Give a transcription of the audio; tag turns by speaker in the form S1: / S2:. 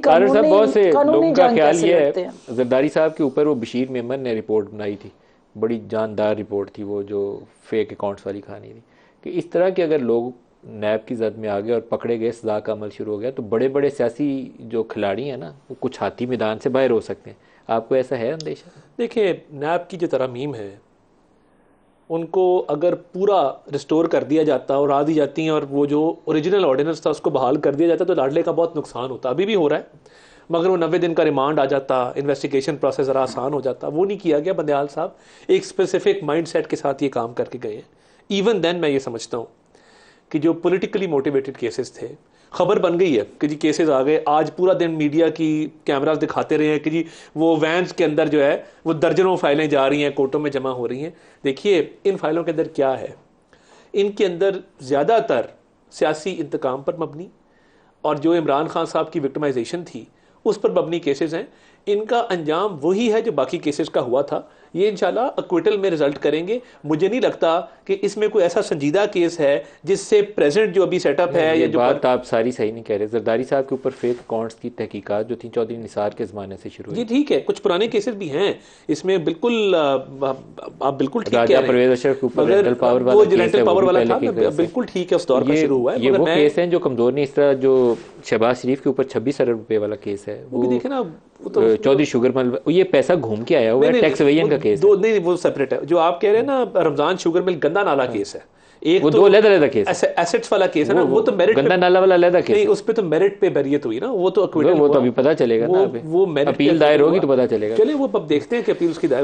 S1: तारिक साहब, बहुत से
S2: कानूनी
S1: लोगों का
S2: जंग
S1: ख्याल
S2: कैसे
S1: ये
S2: लड़ते हैं?
S1: है, जरदारी साहब के ऊपर वो बशीर मेमन ने रिपोर्ट बनाई थी, बड़ी जानदार रिपोर्ट थी वो, जो फेक अकाउंट्स वाली कहानी थी, कि इस तरह के अगर लोग नैब की जद में आ गए और पकड़े गए, सजा का अमल शुरू हो गया, तो बड़े बड़े सियासी जो खिलाड़ी हैं ना, वो कुछ हाथी मैदान से बाहर हो सकते हैं। आपको ऐसा है अंदेशा?
S3: देखिए, नैब की जो तरमीम है, उनको अगर पूरा रिस्टोर कर दिया जाता और आ दी जाती हैं और वो जो ओरिजिनल ऑर्डिनेंस था उसको बहाल कर दिया जाता, तो लाडले का बहुत नुकसान होता, अभी भी हो रहा है। मगर वो 90 दिन का रिमांड आ जाता, इन्वेस्टिगेशन प्रोसेस ज़रा आसान हो जाता, वो नहीं किया गया। बंदयाल साहब एक स्पेसिफिक माइंड सेट के साथ ये काम करके गए हैं। इवन देन मैं ये समझता हूँ कि जो पॉलिटिकली मोटिवेटेड केसेस थे, खबर बन गई है कि जी केसेस आ गए, आज पूरा दिन मीडिया की कैमरास दिखाते रहे हैं कि जी वो वैन्स के अंदर जो है वो दर्जनों फाइलें जा रही हैं, कोर्टों में जमा हो रही हैं। देखिए, इन फाइलों के अंदर क्या है, इनके अंदर ज़्यादातर सियासी इंतकाम पर मबनी और जो इमरान खान साहब की विक्टिमाइजेशन थी उस पर मबनी केसेस हैं। इनका अंजाम वही है जो बाकी केसेस का हुआ था। ये इंशाल्लाह अक्विटल में रिजल्ट करेंगे। मुझे नहीं लगता कि इसमें कोई ऐसा संजीदा केस है जिससे प्रेजेंट जो अभी सेटअप है
S1: नहीं,
S3: या
S1: ये
S3: जो
S1: बात आप सारी सही नहीं कह रहे। जरदारी साहब के ऊपर फेक अकाउंट्स की तहकीकात जो थी चौधरी निसार के ज़माने से शुरू
S3: जी
S1: हुई।
S3: ठीक है, कुछ पुराने केसेस भी हैं इसमें, बिल्कुल आप बिल्कुल ठीक कह
S1: राजा
S3: रहे
S1: परवेज
S3: हैं।
S1: अशरफ के ऊपर
S3: मगर
S1: रेंटल पावर
S3: वो
S1: वाला
S3: जो
S1: केस है,
S3: रेंटल
S1: वो
S3: पावर
S1: भी
S3: वाला
S1: पहले
S3: था,
S1: के केस है।
S3: बिल्कुल ठीक है, उस दौर का शुरू हुआ है।
S1: ये
S3: मगर
S1: वो
S3: मैं
S1: केस हैं जो कमजोर नहीं, इस तरह जो शहबाज शरीफ के ऊपर 26 अरब रुपए वाला केस है,
S3: वो भी देखे ना, वो तो
S1: चौधरी शुगरमल, ये पैसा घूम के आया हुआ
S3: नहीं
S1: है,
S3: नहीं
S1: टैक्स
S3: नहीं,
S1: एवेजन
S3: वो
S1: का केस
S3: दो
S1: है।
S3: नहीं, वो सेपरेट है। जो आप कह रहे हैं ना, रमजान शुगर मिल गंदा नाला केस है, एक
S1: वो
S3: तो
S1: दो अलग-अलग केस है।
S3: एसेट्स वाला केस है ना, वो तो मेरिट पे,
S1: गंदा नाला वाला अलग केस
S3: नहीं
S1: है।
S3: उस पे तो मेरिट पे बैरियत हुई ना, वो तो
S1: वो
S3: अक्विटल
S1: वो तो
S3: हुआ।
S1: अभी पता चलेगा ना, अभी
S3: वो मेरिट पे
S1: अपील दायर
S3: अक्विटल
S1: होगी
S3: हुआ।
S1: तो पता चलेगा।
S3: चलिए वो अब देखते हैं कि अपील उसकी दायर